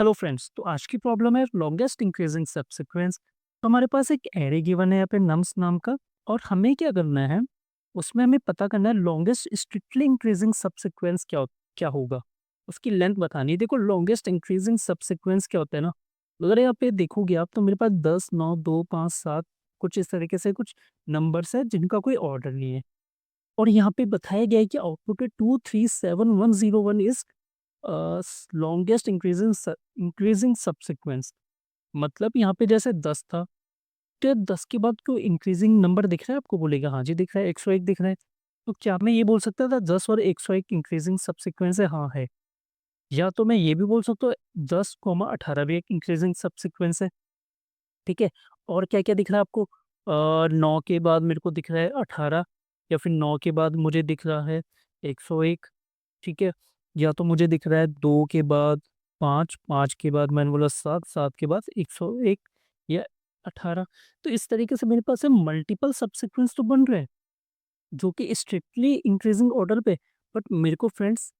Hello friends, तो आज की प्रॉब्लम है लॉन्गेस्ट इंक्रीजिंग सब सीक्वेंस। तो हमारे पास एक एरे गिवन है यहाँ पे नम्स नाम का। और हमें क्या करना है, उसमें हमें पता करना है लॉन्गेस्ट स्ट्रिक्टली इंक्रीजिंग सब सीक्वेंस क्या होगा। उसकी लेंथ बतानी है। देखो लॉन्गेस्ट इंक्रीजिंग सब सीक्वेंस क्या होता है ना, अगर यहाँ पे देखोगे आप तो मेरे पास 10 9 2 5 7 कुछ इस तरीके से कुछ नंबर्स है जिनका कोई ऑर्डर नहीं है। और यहाँ पे बताया गया है कि आउटपुट है 2 3 7 1 0 1 इज लॉन्गेस्ट इंक्रीजिंग सबसीक्वेंस। मतलब यहाँ पे जैसे 10 था, तो 10 के बाद कोई इंक्रीजिंग नंबर दिख रहा है आपको? बोलेगा हाँ जी दिख रहा है, 101 दिख रहा है। तो क्या मैं ये बोल सकता था 10 और 101 इंक्रीजिंग सबसीक्वेंस है? हाँ है। या तो मैं ये भी बोल सकता हूँ 10 18 भी एक इंक्रीजिंग सबसीक्वेंस है। ठीक है। और क्या क्या दिख रहा है आपको? 9 के बाद मेरे को दिख रहा है 18, या फिर 9 के बाद मुझे दिख रहा है 101। ठीक है। या तो मुझे दिख रहा है 2 के बाद 5, 5 के बाद मैंने बोला 7, 7 के बाद 101 या 18। तो इस तरीके से मेरे पास है मल्टीपल सबसीक्वेंस तो बन रहे हैं, जो कि स्ट्रिक्टली इंक्रीजिंग ऑर्डर पे। बट मेरे को फ्रेंड्स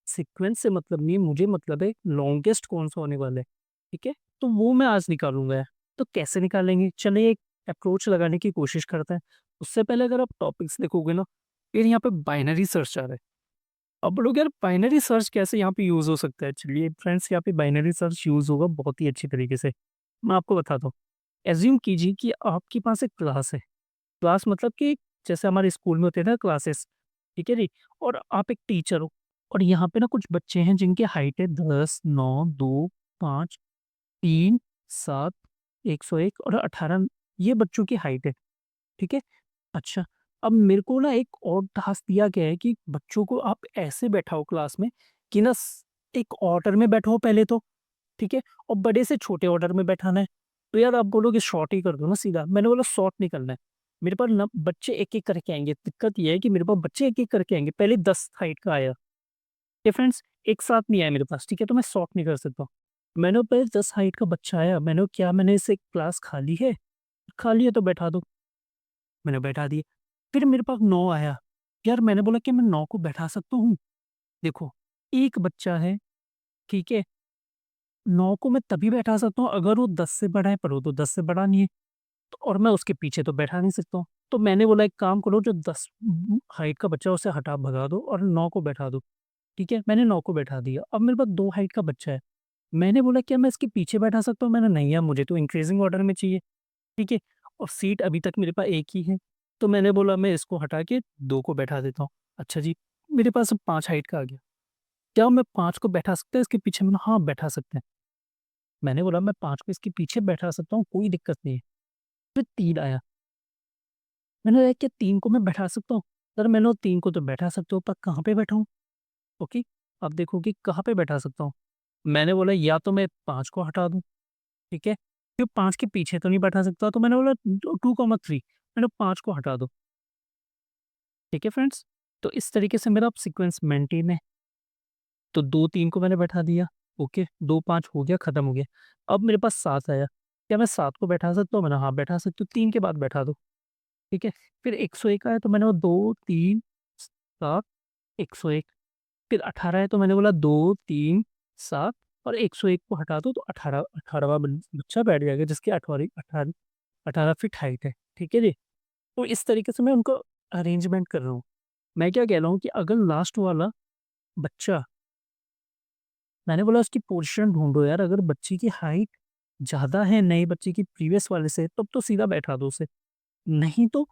सीक्वेंस से मतलब नहीं है, मुझे मतलब है लॉन्गेस्ट कौन सा होने वाला है। ठीक है। तो वो मैं आज निकालूंगा यार। तो कैसे निकालेंगे, चलिए एक अप्रोच लगाने की कोशिश करते हैं। उससे पहले अगर आप टॉपिक्स देखोगे ना, फिर यहाँ पे बाइनरी सर्च आ रहा है। अब बोलोगे यार बाइनरी सर्च कैसे यहाँ पे यूज हो सकता है? चलिए फ्रेंड्स, यहाँ पे बाइनरी सर्च यूज होगा बहुत ही अच्छी तरीके से। मैं आपको बताता हूँ। एज्यूम कीजिए कि आपके पास एक क्लास है। क्लास मतलब कि जैसे हमारे स्कूल में होते थे ना क्लासेस। ठीक है जी। और आप एक टीचर हो। और यहाँ पे ना कुछ बच्चे हैं जिनकी हाइट है 10 9 2 5 3 7 101 और 18। ये बच्चों की हाइट है। ठीक है। अच्छा, अब मेरे को ना एक और टास्क दिया गया है कि बच्चों को आप ऐसे बैठाओ क्लास में कि ना एक ऑर्डर में बैठो पहले तो। ठीक है। और बड़े से छोटे ऑर्डर में बैठाना है। तो यार आप बोलोगे शॉर्ट ही कर दो ना सीधा। मैंने बोला शॉर्ट नहीं करना है। मेरे पास ना बच्चे एक एक करके आएंगे। दिक्कत ये है कि मेरे पास बच्चे एक एक करके आएंगे। पहले 10 हाइट का आया। ये फ्रेंड्स एक साथ नहीं आया मेरे पास। ठीक है। तो मैं शॉर्ट नहीं कर सकता। मैंने पहले 10 हाइट का बच्चा आया, मैंने इसे क्लास खाली है, खाली है तो बैठा दो। मैंने बैठा दिए। फिर मेरे पास 9 आया। यार मैंने बोला कि मैं 9 को बैठा सकता हूँ? देखो, एक बच्चा है। ठीक है। 9 को मैं तभी बैठा सकता हूँ अगर वो 10 से बड़ा है, पर वो तो 10 से बड़ा नहीं है। तो और मैं उसके पीछे तो बैठा नहीं सकता हूँ। तो मैंने बोला एक काम करो, जो 10 हाइट का बच्चा है उसे हटा भगा दो और 9 को बैठा दो। ठीक है। मैंने 9 को बैठा दिया। अब मेरे पास 2 हाइट का बच्चा है। मैंने बोला क्या मैं इसके पीछे बैठा सकता हूँ? मैंने नहीं यार, मुझे तो इंक्रीजिंग ऑर्डर में चाहिए। ठीक है। और सीट अभी तक मेरे पास एक ही है। तो मैंने बोला मैं इसको हटा के 2 को बैठा देता हूँ। अच्छा जी, मेरे पास अब 5 हाइट का आ गया। क्या मैं 5 को बैठा सकता है इसके पीछे? मैंने हाँ, बैठा सकते हैं। मैंने बोला मैं 5 को इसके पीछे बैठा सकता हूँ, कोई दिक्कत नहीं है। फिर 3 आया। मैंने कहा क्या 3 को मैं बैठा सकता हूँ? सर मैंने 3 को तो बैठा सकते हो, पर कहाँ पे बैठाऊँ? ओके, अब देखो कि कहाँ पे बैठा सकता हूँ। मैंने बोला या तो मैं 5 को हटा दूँ। ठीक है। फिर 5 के पीछे तो नहीं बैठा सकता, तो मैंने बोला 2 3 मैंने 5 को हटा दो। ठीक है फ्रेंड्स। तो इस तरीके से मेरा सीक्वेंस मेंटेन है। तो 2 3 को मैंने बैठा दिया। ओके, 2 5 हो गया, खत्म हो गया। अब मेरे पास 7 आया। क्या मैं 7 को बैठा सकता हूँ? मैंने हाँ बैठा सकती हूँ, 3 के बाद बैठा दो। ठीक है। फिर 101 आया तो मैंने वो 2 3 7 101। फिर 18 है तो मैंने बोला 2 3 7 और 101 को हटा दो तो 18 18वां बच्चा बैठ जाएगा जिसकी 18 फीट हाइट है। ठीक है जी। तो इस तरीके से मैं उनको अरेंजमेंट कर रहा हूँ। मैं क्या कह रहा हूँ कि अगर लास्ट वाला बच्चा, मैंने बोला उसकी पोजीशन ढूंढो यार। अगर बच्चे की हाइट ज्यादा है नए बच्चे की प्रीवियस वाले से, तब तो सीधा बैठा दो उसे। नहीं तो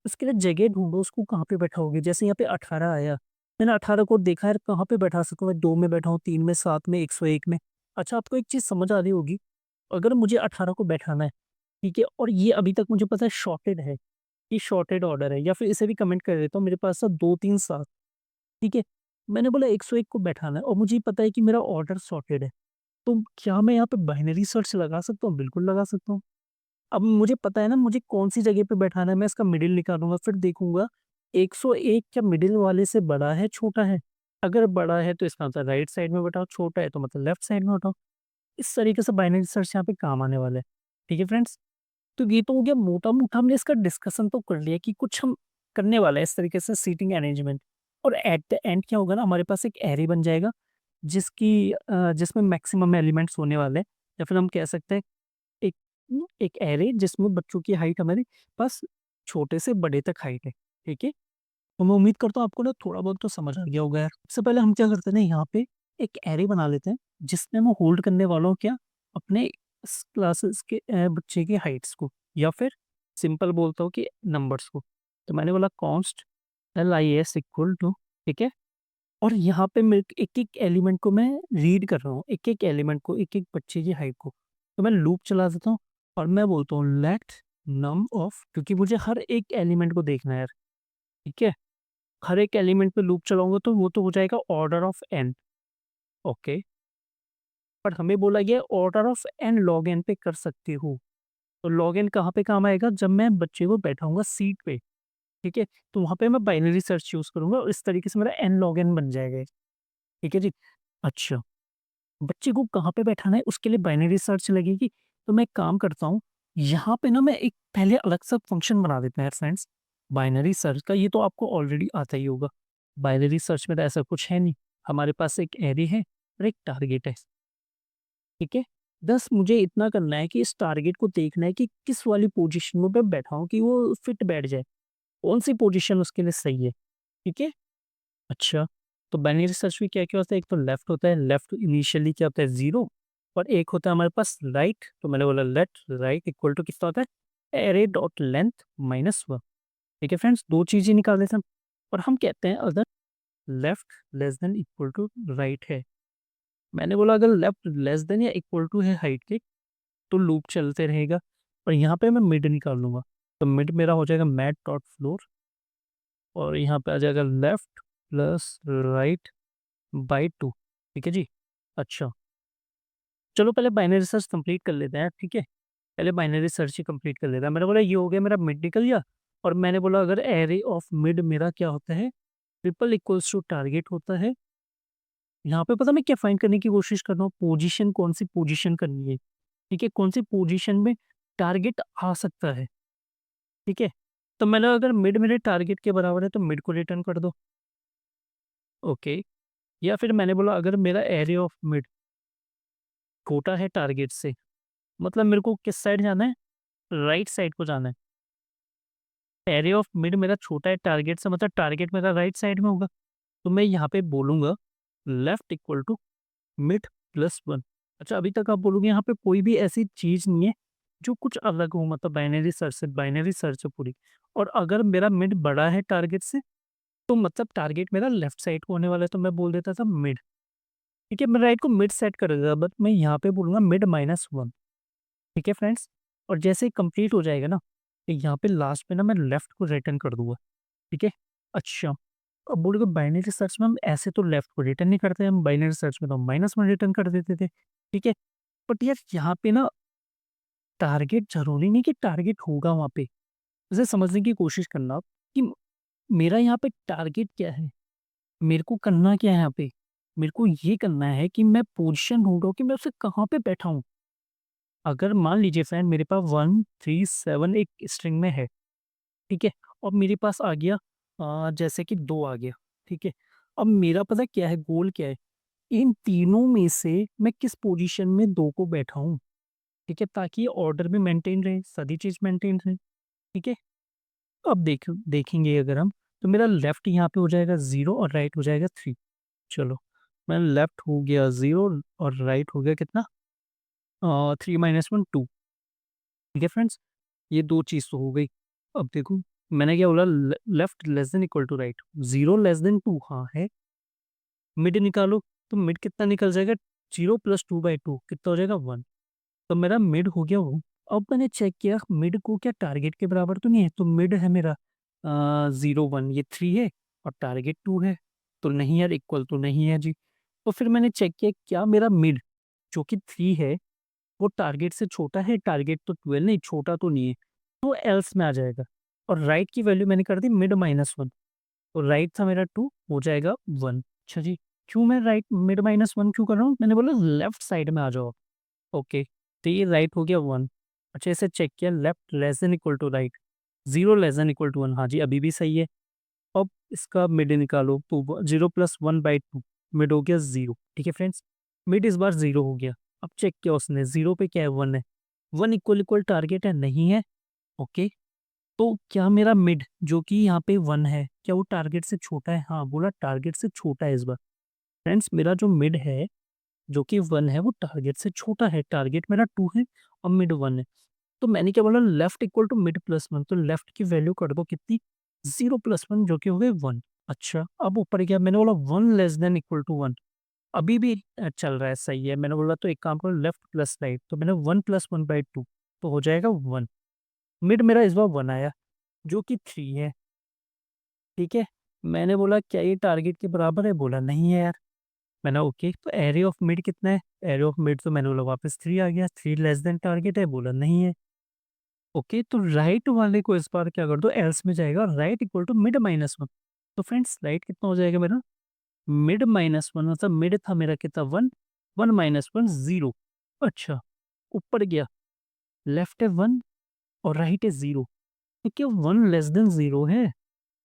उसके लिए जगह ढूंढो, उसको कहाँ पे बैठाओगे? जैसे यहाँ पे 18 आया। मैंने 18 को देखा यार कहाँ पे बैठा सकूँ मैं? 2 में बैठा हूँ, 3 में, 7 में, 101 में। अच्छा, आपको एक चीज समझ आ रही होगी। अगर मुझे 18 को बैठाना है, ठीक है, और ये अभी तक मुझे पता है शॉर्टेड है, ये शॉर्टेड ऑर्डर है, या फिर इसे भी कमेंट कर देता हूँ, मेरे पास था 2 3 7। ठीक है। मैंने बोला 101 को बैठाना है और मुझे पता है कि मेरा ऑर्डर सॉर्टेड है। तो क्या मैं यहाँ पे बाइनरी सर्च लगा सकता हूँ? बिल्कुल लगा सकता हूँ। अब मुझे पता है ना मुझे कौन-सी जगह पे बैठाना है, मैं इसका मिडिल निकालूँगा, फिर देखूँगा 101 क्या मिडिल वाले से बड़ा है, छोटा है? अगर बड़ा है तो इसका मतलब राइट साइड में बैठाओ, छोटा है तो मतलब लेफ्ट साइड में बैठाओ। इस तरीके से बाइनरी सर्च यहाँ पे काम आने वाला है। ठीक है फ्रेंड्स? तो ये तो हो गया मोटा-मोटा, हमने इसका डिस्कशन तो कर लिया कि कुछ हम करने वाला है इस तरीके से सीटिंग अरेंजमेंट। और एट द एंड क्या होगा ना, हमारे पास एक एरे बन जाएगा जिसमें मैक्सिमम एलिमेंट्स होने वाले हैं, या फिर हम कह सकते हैं एक एक एरे जिसमें बच्चों की हाइट हमारे पास छोटे से बड़े तक हाइट है, ठीक है? तो मैं उम्मीद करता हूँ आपको ना थोड़ा बहुत तो समझ आ गया होगा यार। सबसे पहले हम क्या करते हैं ना, यहाँ पे एक एरे बना लेते हैं जिसमें हम होल्ड करने वाला हूँ क्या, अपने क्लासेस के बच्चे की हाइट्स को, या फिर सिंपल बोलता हूँ कि नंबर्स को। तो मैंने बोला कॉन्स्ट LIS इक्वल टू, ठीक है? और यहाँ पे मैं एक-एक एलिमेंट को मैं रीड कर रहा हूँ, एक-एक एलिमेंट को, एक-एक बच्चे की हाइट को। तो मैं लूप चला देता हूँ और मैं बोलता हूँ लेट नम ऑफ, क्योंकि मुझे हर एक एलिमेंट को देखना है यार, ठीक है? हर एक एलिमेंट पे लूप चलाऊँगा तो वो तो हो जाएगा ऑर्डर ऑफ n, ओके? पर हमें बोला गया है order of n log n पे कर सकते हो। तो log n कहाँ पे काम आएगा, जब मैं बच्चे को बैठाऊँगा सीट पे, ठीक है? तो वहाँ पे मैं बाइनरी सर्च यूज़ करूँगा और इस तरीके से मेरा n log n बन जाएगा ये, ठीक है जी? अच्छा, बच्चे को कहाँ पे बैठाना है उसके लिए बाइनरी सर्च लगेगी। तो मैं एक काम करता हूँ, यहाँ पे ना मैं एक पहले अलग सा फंक्शन बना देते हैं फ्रेंड्स, बाइनरी सर्च का। ये तो आपको ऑलरेडी आता ही होगा। बाइनरी सर्च में तो ऐसा कुछ है नहीं, हमारे पास एक एरे है और एक टारगेट है, ठीक है? बस मुझे इतना करना है कि इस टारगेट को देखना है कि किस वाली पोजीशन में मैं बैठा हूँ कि वो फिट बैठ जाए, कौन सी पोजीशन उसके लिए सही है, ठीक है? अच्छा, तो बाइनरी सर्च में क्या-क्या होता है? एक तो लेफ्ट होता है, लेफ्ट इनिशियली क्या होता है 0, और एक होता है हमारे पास राइट, तो मैंने बोला लेट राइट इक्वल टू कितना होता है? एरे डॉट लेंथ माइनस 1, ठीक है फ्रेंड्स? 2 चीज़ें निकाल देते हैं हम, और हम कहते हैं अगर left less than equal to right है, मैंने बोला अगर लेफ्ट लेस देन या इक्वल टू है हाइट के, तो लूप चलते रहेगा, और यहाँ पे मैं मिड निकाल लूँगा। तो मिड मेरा हो जाएगा मैट डॉट फ्लोर, और यहाँ पे आ जाएगा लेफ्ट प्लस राइट बाय 2, ठीक है जी? अच्छा, चलो पहले बाइनरी सर्च कंप्लीट कर लेते हैं, ठीक है? पहले बाइनरी सर्च ही कंप्लीट कर लेते हैं। मैंने बोला ये हो गया मेरा मिड निकल गया, और मैंने बोला अगर एरे ऑफ मिड मेरा क्या होता है? ट्रिपल इक्वल्स टू टारगेट होता है। यहाँ पे पता मैं क्या फाइंड करने की कोशिश कर रहा हूँ? पोजीशन, कौन-सी पोजीशन करनी है, ठीक है? कौन-सी पोजीशन में टारगेट आ सकता है, ठीक है? तो मैंने अगर मिड मेरे टारगेट के बराबर है तो मिड को रिटर्न कर दो, ओके? या फिर मैंने बोला अगर मेरा एरे ऑफ मिड छोटा है टारगेट से, मतलब मेरे को किस साइड जाना है? राइट साइड को जाना है। एरे ऑफ मिड मेरा छोटा है टारगेट से, मतलब टारगेट मेरा राइट साइड में होगा। तो मैं यहाँ पे बोलूँगा left equal to mid plus 1। अच्छा, अभी तक आप बोलोगे यहाँ पे कोई भी ऐसी चीज़ नहीं है जो कुछ अलग हो, मतलब बाइनरी सर्च है पूरी। और अगर मेरा मिड बड़ा है टारगेट से, तो मतलब टारगेट मेरा लेफ्ट साइड को होने वाला है, तो मैं बोल देता था मिड, ठीक है? मैं राइट को मिड सेट कर देता, बट मैं यहाँ पे बोलूँगा मिड माइनस 1, ठीक है फ्रेंड्स? और जैसे ही कंप्लीट हो जाएगा ना, तो यहाँ पे लास्ट में ना मैं लेफ्ट को रिटर्न कर दूँगा, ठीक है? अच्छा, अब बोलोगे बाइनरी सर्च में हम ऐसे तो लेफ्ट को रिटर्न नहीं करते, हम बाइनरी सर्च में तो -1 रिटर्न कर देते थे, ठीक है? बट यार यहाँ पे ना टारगेट ज़रूरी नहीं कि टारगेट होगा वहाँ पे। इसे समझने की कोशिश करना आप कि मेरा यहाँ पे टारगेट क्या है? मेरे को करना क्या है यहाँ पे? मेरे को ये करना है कि मैं पोज़ीशन ढूँढ रहा हूँ कि मैं उसे कहाँ पे बैठाऊँ? अगर मान लीजिए फ्रेंड मेरे पास 1, 3, 7 एक स्ट्रिंग में है, ठीक है? और मेरे पास आ गया जैसे कि 2 आ गया, ठीक है? अब मेरा पता है क्या है, गोल क्या है? इन तीनों में से मैं किस पोज़ीशन में 2 को बैठाऊँ, ठीक है? ताकि ऑर्डर भी मेंटेन रहे, सारी चीज़ मेंटेन रहे, ठीक है? अब देखेंगे अगर हम, तो मेरा लेफ्ट यहाँ पे हो जाएगा 0 और राइट हो जाएगा 3। चलो, मैं लेफ्ट हो गया 0 और राइट हो गया कितना? 3 माइनस 1 2, ठीक है फ्रेंड्स? ये 2 चीज़ तो हो गई। अब देखो, मैंने क्या बोला, left less than equal to right, 0 less than 2 हाँ है। मिड निकालो, तो मिड कितना निकल जाएगा? 0 प्लस 2/2 कितना हो जाएगा? 1। तो मेरा मिड हो गया वो। अब मैंने चेक किया मिड को क्या टारगेट के बराबर तो नहीं है, तो मिड है मेरा 0 1 ये 3 है, और टारगेट 2 है। तो नहीं यार, इक्वल तो नहीं है जी। तो फिर मैंने चेक किया क्या मेरा मिड जो कि 3 है, वो टारगेट से छोटा है? टारगेट तो 12 नहीं, छोटा तो नहीं है, तो एल्स में आ जाएगा। और राइट की वैल्यू मैंने कर दी मिड -1, तो राइट था मेरा 2 हो जाएगा 1। अच्छा जी, क्यों मैं राइट मिड -1 क्यों कर रहा हूँ? मैंने बोला लेफ्ट साइड में आ जाओ। ओके, तो ये राइट हो गया 1। अच्छा, इसे चेक किया left less than equal to right, 0 less than equal to 1, हाँ जी, अभी भी सही है। अब इसका मिड निकालो, तो 0 प्लस 1/2 मिड हो गया 0। ठीक है फ्रेंड्स, मिड इस बार 0 हो गया। अब चेक किया उसने, 0 पे क्या है, 1 है। 1 इक्वल इक्वल टारगेट है, नहीं है। ओके, तो क्या मेरा मिड जो कि यहाँ पे 1 है, क्या वो टारगेट से छोटा है? हाँ, बोला टारगेट से छोटा है इस बार। फ्रेंड्स, मेरा जो मिड है जो कि 1 है, वो टारगेट से छोटा है। टारगेट मेरा 2 है और मिड 1 है। तो मैंने क्या बोला, left equal to mid plus 1, तो लेफ्ट की वैल्यू कर दो कितनी, 0 प्लस 1 जो कि हो गए 1। अच्छा, अब ऊपर क्या, मैंने बोला 1 लेस देन इक्वल टू 1, अभी भी चल रहा है, सही है। मैंने बोला तो एक काम करो, लेफ्ट प्लस राइट, तो मैंने 1 प्लस 1/2 तो हो जाएगा 1। मिड मेरा इस बार 1 आया जो कि 3 है। ठीक है, मैंने बोला क्या ये टारगेट के बराबर है? बोला नहीं है यार। मैंने ओके, तो एरे ऑफ मिड कितना है? एरे ऑफ मिड तो मैंने बोला वापस 3 आ गया। 3 लेस देन टारगेट है? बोला नहीं है। ओके, तो राइट वाले को इस बार क्या कर दो, एल्स में जाएगा, right equal to mid minus 1। तो फ्रेंड्स, राइट कितना हो जाएगा मेरा, मिड माइनस 1, मतलब मिड था मेरा कितना, 1, 1 माइनस 1 0। अच्छा, ऊपर गया, लेफ्ट है 1 और राइट है 0, तो क्या 1 लेस देन 0 है?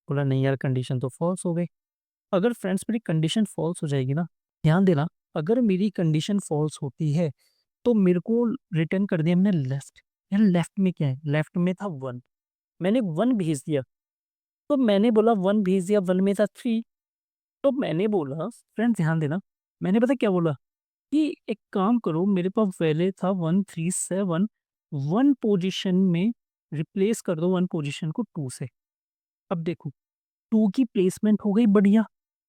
बोला नहीं यार, कंडीशन तो फॉल्स हो गई। अगर फ्रेंड्स मेरी कंडीशन फॉल्स हो जाएगी ना, ध्यान देना, अगर मेरी कंडीशन फॉल्स होती है तो मेरे को रिटर्न कर दिया मैंने लेफ्ट। यार लेफ्ट में क्या है, लेफ्ट में था 1, मैंने 1 भेज दिया, तो मैंने बोला 1 भेज दिया, 1 में था 3, तो मैंने बोला फ्रेंड्स ध्यान देना, मैंने पता क्या बोला कि एक काम करो, मेरे पास पहले था 1 3 7, 1 पोजीशन में रिप्लेस कर दो 1 पोजीशन को 2 से। अब देखो, 2 की प्लेसमेंट हो गई बढ़िया,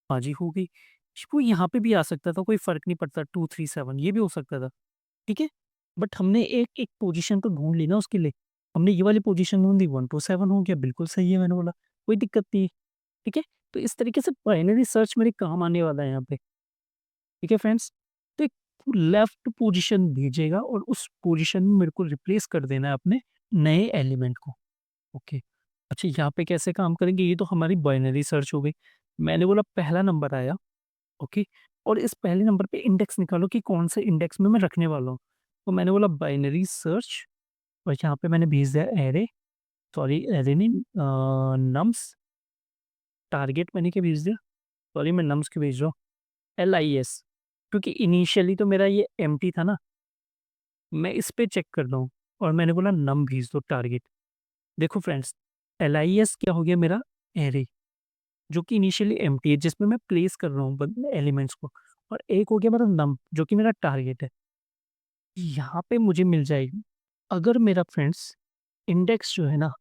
हाँ जी हो गई। वो यहाँ पे भी आ सकता था, कोई फर्क नहीं पड़ता, 2 3 7 ये भी हो सकता था। ठीक है, बट हमने एक एक पोजीशन तो ढूंढ ली ना उसके लिए, हमने ये वाली पोजीशन ढूंढ ली, 1 2 7 हो गया, बिल्कुल सही है। मैंने बोला कोई दिक्कत नहीं है। ठीक है, तो इस तरीके से बाइनरी सर्च मेरे काम आने वाला है यहाँ पे। ठीक है फ्रेंड्स, तो एक लेफ्ट पोजीशन भेजेगा और उस पोजीशन में मेरे को रिप्लेस कर देना है अपने नए एलिमेंट को। ओके, अच्छा यहाँ पे कैसे काम करेंगे, ये तो हमारी बाइनरी सर्च हो गई। मैंने बोला पहला नंबर आया, ओके, और इस पहले नंबर पे इंडेक्स निकालो कि कौन से इंडेक्स में मैं रखने वाला हूँ। तो मैंने बोला बाइनरी सर्च, और यहाँ पे मैंने भेज दिया एरे, सॉरी एरे नहीं, नम्स, टारगेट मैंने क्या भेज दिया, सॉरी मैं नम्स क्यों भेज रहा हूँ, LIS, क्योंकि इनिशियली तो मेरा ये एम्प्टी था ना, मैं इस पे चेक कर रहा हूँ, और मैंने बोला नम भेज दो टारगेट। देखो फ्रेंड्स, LIS क्या हो गया मेरा, एरे, जो कि इनिशियली एम्प्टी है, जिसमें मैं प्लेस कर रहा हूँ एलिमेंट्स को, और एक हो गया मेरा नम जो कि मेरा टारगेट है। यहाँ पे मुझे मिल जाएगी, अगर मेरा फ्रेंड्स इंडेक्स जो है ना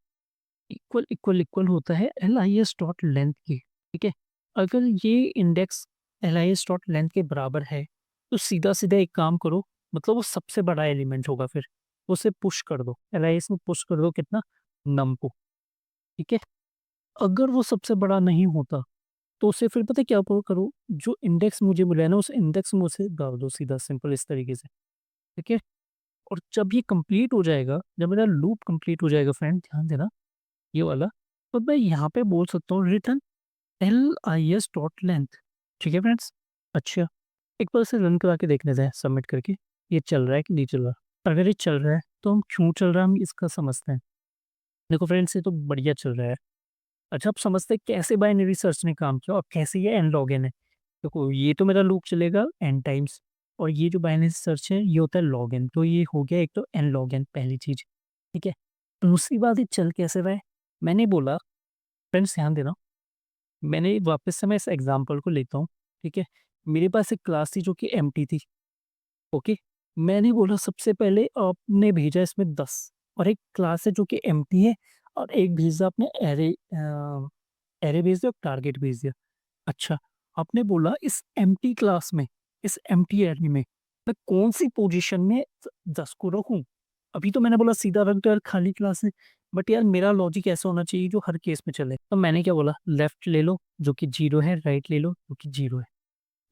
इक्वल इक्वल इक्वल होता है LIS डॉट लेंथ की। ठीक है, अगर ये इंडेक्स LIS डॉट लेंथ के बराबर है, तो सीधा सीधा एक काम करो, मतलब वो सबसे बड़ा एलिमेंट होगा, फिर उसे पुश कर दो, LIS में पुश कर दो कितना, नम को। ठीक है, अगर वो सबसे बड़ा नहीं होता तो उसे फिर पता है क्या करो, जो इंडेक्स मुझे मिला है ना, उस इंडेक्स में उसे डाल दो सीधा, सिंपल इस तरीके से। ठीक है, और जब ये कंप्लीट हो जाएगा, जब मेरा लूप कंप्लीट हो जाएगा फ्रेंड, ध्यान देना ये वाला, तो मैं यहाँ पे बोल सकता हूँ रिटर्न LIS डॉट लेंथ। ठीक है फ्रेंड्स, अच्छा, एक बार से रन करा के देखने जाए, सबमिट करके, ये चल रहा है कि नहीं चल रहा। अगर ये चल रहा है तो हम क्यों चल रहा है हम इसका समझते हैं। देखो फ्रेंड्स, ये तो बढ़िया चल रहा है। अच्छा, अब समझते हैं कैसे बाइनरी सर्च ने काम किया और कैसे ये एन लॉग एन है। देखो, ये तो मेरा लूप चलेगा एन टाइम्स, और ये जो बाइनरी सर्च है ये होता है लॉग एन, तो ये हो गया एक तो एन लॉग एन, पहली चीज। ठीक है, दूसरी बात, ये चल कैसे रहा है, मैंने बोला फ्रेंड्स ध्यान देना, मैंने वापस से मैं इस एग्जांपल को लेता हूँ। ठीक है, मेरे पास एक क्लास थी जो कि एम्प्टी थी। ओके, मैंने बोला सबसे पहले आपने भेजा इसमें 10, और एक क्लास है जो कि एम्प्टी है, और एक भेजा आपने एरे, एरे भेज दिया और टारगेट भेज दिया। अच्छा, आपने बोला इस एम्प्टी क्लास में, इस एम्प्टी एरे में मैं कौन सी पोजीशन में 10 को रखूं। अभी तो मैंने बोला सीधा रख दो यार, खाली क्लास है, बट यार मेरा लॉजिक ऐसा होना चाहिए जो हर केस में चले। तो मैंने क्या बोला, लेफ्ट ले लो जो कि 0 है, राइट ले लो जो कि 0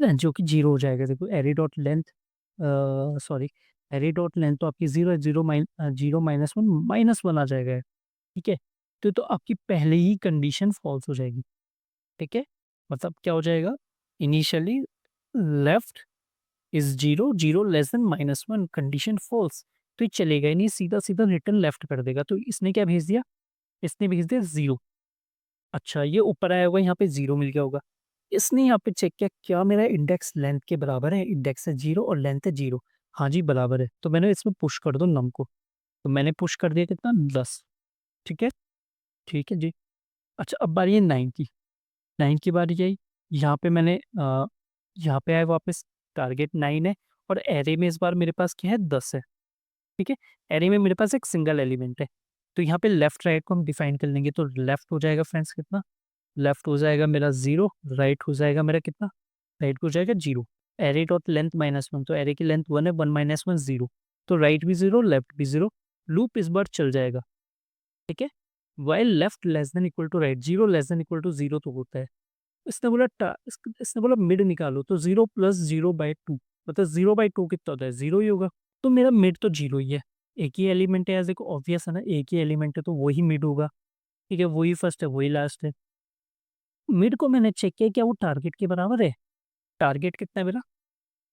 है, जो कि 0 हो जाएगा। देखो array dot length, sorry, array dot length तो आपकी 0 है, 0 -1 आ जाएगा। ठीक है, तो आपकी पहले ही कंडीशन फॉल्स हो जाएगी। ठीक है, मतलब क्या हो जाएगा, initially left is 0, 0 less than -1, condition false, तो ये चलेगा ही नहीं, सीधा सीधा रिटर्न लेफ्ट कर देगा। तो इसने क्या भेज दिया, इसने भेज दिया 0। अच्छा, ये ऊपर आया होगा, यहाँ पे 0 मिल गया होगा। इसने यहाँ पे चेक किया क्या मेरा इंडेक्स लेंथ के बराबर है, इंडेक्स है 0 और लेंथ है 0। हाँ जी, बराबर है। तो मैंने इसमें पुश कर दो नम को। तो मैंने पुश कर दिया कितना 10। ठीक है, ठीक है जी। अच्छा, अब बारी है 9 की। 9 की बारी आई। यहाँ पे मैंने यहाँ पे आया वापस, टारगेट 9 है और एरे में इस बार मेरे पास क्या है 10 है। ठीक है, एरे में मेरे पास एक सिंगल एलिमेंट है। तो यहाँ पे लेफ्ट राइट को हम डिफाइन कर लेंगे। तो लेफ्ट हो जाएगा फ्रेंड्स कितना, लेफ्ट हो जाएगा मेरा 0, राइट हो जाएगा मेरा कितना, राइट हो जाएगा 0। एरे डॉट लेंथ -1, तो एरे की लेंथ 1 है, 1 - 1 0। तो राइट भी 0, लेफ्ट भी 0। लूप इस बार चल जाएगा। ठीक है, while left less than equal to right, 0 less than equal to 0 तो होता है। इसने बोला मिड निकालो, तो 0 प्लस 0/2, मतलब 0/2 कितना होता है, 0 ही होगा। तो मेरा मिड तो 0 ही है। एक ही एलिमेंट है, देखो ऑब्वियस है ना, एक ही एलिमेंट है तो वही मिड होगा। ठीक है, वही फर्स्ट है वही लास्ट है। मिड को मैंने चेक किया क्या वो टारगेट के बराबर है। टारगेट कितना है मेरा,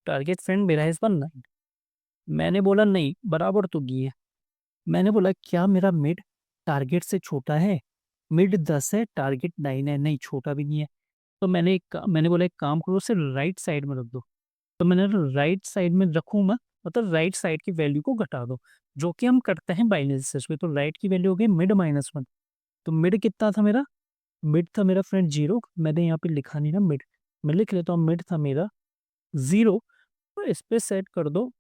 टारगेट फ्रेंड मेरा है इस बार 9। मैंने बोला नहीं, बराबर तो नहीं है। मैंने बोला क्या मेरा मिड टारगेट से छोटा है। मिड 10 है, टारगेट 9 है, नहीं छोटा भी नहीं है। तो मैंने बोला एक काम करो, उसे राइट साइड में रख दो। तो मैंने राइट साइड में रखूँ मैं, मतलब राइट साइड की वैल्यू को घटा दो, जो कि हम करते हैं बाइनरी सर्च में। तो राइट की वैल्यू हो गई मिड -1। तो मिड कितना था मेरा, मिड था मेरा फ्रेंड 0। मैंने यहाँ पे लिखा नहीं ना मिड, मैं लिख लेता हूँ मिड था मेरा 0। तो इस पे सेट कर दो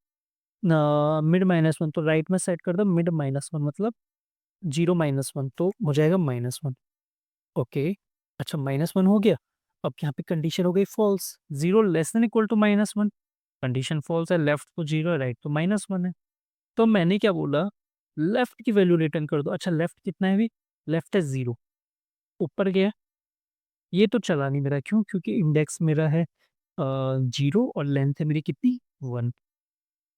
मिड -1, तो राइट में सेट कर दो मिड -1, मतलब 0 -1, तो हो जाएगा -1। ओके, अच्छा -1 हो गया। अब यहाँ पे कंडीशन हो गई false, 0 less than equal to -1। Condition false है, लेफ्ट तो 0 है, राइट तो -1 है। तो मैंने क्या बोला, लेफ्ट की वैल्यू रिटर्न कर दो। अच्छा, लेफ्ट कितना है अभी, लेफ्ट है 0। ऊपर गया, ये तो चला नहीं मेरा, क्यों, क्योंकि इंडेक्स मेरा है 0 और लेंथ है मेरी कितनी 1।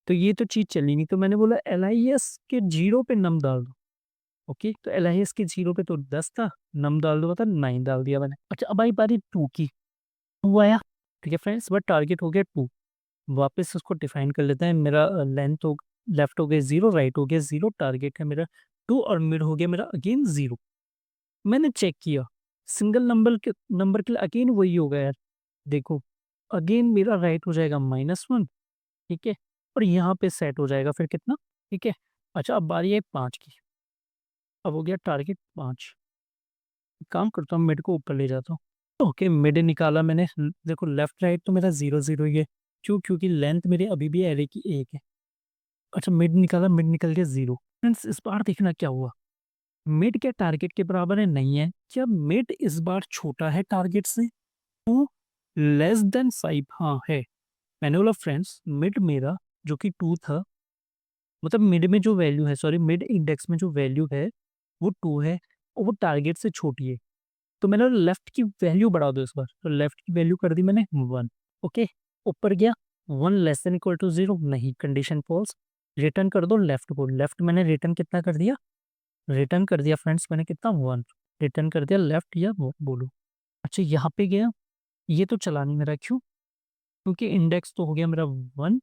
तो ये तो चीज चली नहीं। तो मैंने बोला LIS के 0 पे नम डाल दो। ओके, तो LIS के 0 पे तो 10 था, नम डाल दो मतलब 9 डाल दिया मैंने। अच्छा, अब आई बारी 2 की। 2 आया। ठीक है फ्रेंड्स, बट टारगेट हो गया 2। वापस उसको डिफाइन कर लेते हैं। मेरा लेंथ हो, लेफ्ट हो गया 0, राइट हो गया 0, टारगेट है मेरा 2 और मिड हो गया मेरा अगेन 0। मैंने चेक किया, सिंगल नंबर के लिए अगेन वही होगा यार। देखो, अगेन मेरा राइट हो जाएगा -1। ठीक है, और यहाँ पे सेट हो जाएगा फिर कितना। ठीक है, अच्छा अब बारी है 5 की। अब हो गया टारगेट 5। काम करता हूँ, मिड को ऊपर ले जाता हूँ। ओके, मिड निकाला मैंने। देखो लेफ्ट राइट तो मेरा 0 0 ही है। क्यों, क्योंकि लेंथ मेरी अभी भी एरे की 1 है। अच्छा, मिड निकाला, मिड निकल गया 0। फ्रेंड्स इस बार देखना क्या हुआ, मिड क्या टारगेट के बराबर है, नहीं है। क्या मिड इस बार छोटा है टारगेट से, तो 2 हाँ है। मैंने बोला फ्रेंड्स मिड मेरा जो कि 2 था, मतलब मिड में जो वैल्यू है, सॉरी मिड इंडेक्स में जो वैल्यू है वो 2 है और वो टारगेट से छोटी है। तो मैंने लेफ्ट की वैल्यू बढ़ा दो इस बार। तो लेफ्ट की वैल्यू कर दी मैंने 1। ओके, ऊपर गया 1 लेस देन इक्वल टू 0, नहीं, कंडीशन फॉल्स। रिटर्न कर दो लेफ्ट को। लेफ्ट मैंने रिटर्न कितना कर दिया, रिटर्न कर दिया फ्रेंड्स मैंने कितना 1। रिटर्न कर दिया लेफ्ट, या बोलो। अच्छा, यहाँ पे गया, ये तो चला नहीं मेरा, क्यों, क्योंकि इंडेक्स तो हो गया मेरा 1।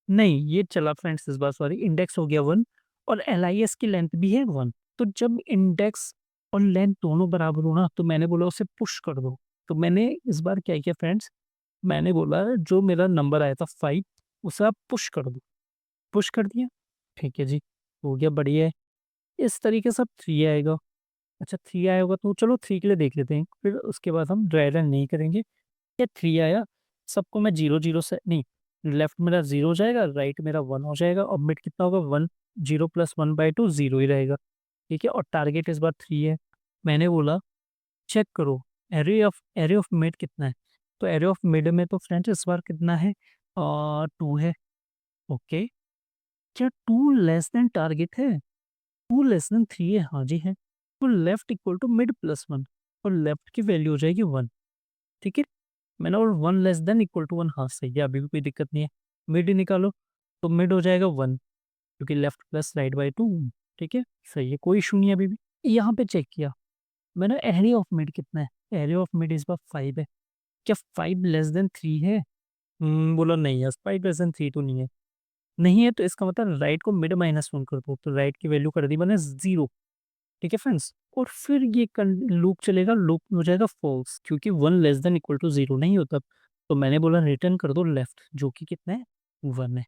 नहीं, ये चला फ्रेंड्स इस बार, सॉरी, इंडेक्स हो गया 1 और LIS की लेंथ भी है 1। तो जब इंडेक्स और लेंथ दोनों बराबर हो ना, तो मैंने बोला उसे पुश कर दो। तो मैंने इस बार क्या किया फ्रेंड्स, मैंने बोला जो मेरा नंबर आया था 5, उसे आप पुश कर दो। पुश कर दिया, ठीक है जी, हो गया, बढ़िया है। इस तरीके से अब 3 आएगा। अच्छा, 3 आया होगा तो चलो 3 के लिए देख लेते हैं, फिर उसके बाद हम ड्राई रन नहीं करेंगे। ये 3 आया, सबको मैं 0 0 से नहीं, लेफ्ट मेरा 0 हो जाएगा, राइट मेरा 1 हो जाएगा और मिड कितना होगा 1। 0 प्लस 1/2 0 ही रहेगा। ठीक है, और टारगेट इस बार 3 है। मैंने बोला चेक करो एरे ऑफ मिड कितना है। तो एरे ऑफ मिड में तो फ्रेंड्स इस बार कितना है, 2 है। ओके, क्या 2 लेस देन टारगेट है, 2 लेस देन 3 है, हाँ जी है। तो left equal to mid plus 1, और लेफ्ट की वैल्यू हो जाएगी 1। ठीक है, मैंने और 1 लेस देन इक्वल टू 1, हाँ सही है, अभी भी कोई दिक्कत नहीं है। मिड निकालो, तो मिड हो जाएगा 1, क्योंकि लेफ्ट प्लस राइट/2। ठीक है, सही है, कोई इशू नहीं है अभी भी। यहाँ पे चेक किया मैंने, एरिया ऑफ मिड कितना है, एरिया ऑफ मिड इस बार 5 है। क्या 5 लेस देन 3 है, बोला नहीं है, 5 लेस देन 3 तो नहीं है। नहीं है तो इसका मतलब राइट को मिड -1 कर दो। तो राइट की वैल्यू कर दी मैंने 0। ठीक है फ्रेंड्स? और फिर ये लूप चलेगा, लूप हो जाएगा फॉल्स, क्योंकि 1 लेस देन इक्वल टू 0 नहीं होता। तो मैंने बोला रिटर्न कर दो लेफ्ट, जो कि कितना है, 1 है।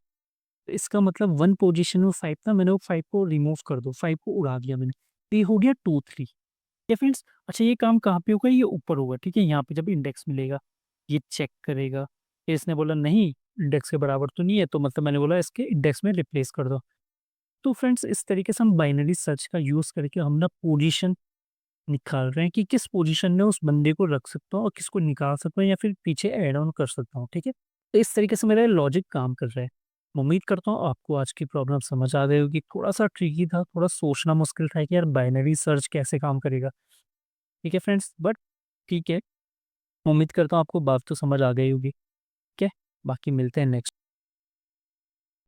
तो इसका मतलब 1 पोजीशन में 5 था, मैंने वो 5 को रिमूव कर दो, 5 को उड़ा दिया मैंने। तो ये हो गया 2 3। ठीक है फ्रेंड्स? अच्छा, ये काम कहाँ पे होगा? ये ऊपर होगा, ठीक है? यहाँ पे जब इंडेक्स मिलेगा, ये चेक करेगा। फिर इसने बोला नहीं, इंडेक्स के बराबर तो नहीं है, तो मतलब मैंने बोला इसके इंडेक्स में रिप्लेस कर दो। तो फ्रेंड्स, इस तरीके से हम बाइनरी सर्च का यूज़ करके हम ना पोजीशन निकाल रहे हैं कि किस पोजीशन में उस बंदे को रख सकता हूँ और किसको निकाल सकता हूँ या फिर पीछे ऐड ऑन कर सकता हूँ, ठीक है? तो इस तरीके से मेरा लॉजिक काम कर रहा है। उम्मीद करता हूँ आपको आज की प्रॉब्लम समझ आ गई होगी। थोड़ा-सा ट्रिकी था, थोड़ा सोचना मुश्किल था कि यार बाइनरी सर्च कैसे काम करेगा, ठीक है फ्रेंड्स? बट ठीक है, उम्मीद करता हूँ आपको बात तो समझ आ गई होगी, ठीक है? बाकी मिलते हैं नेक्स्ट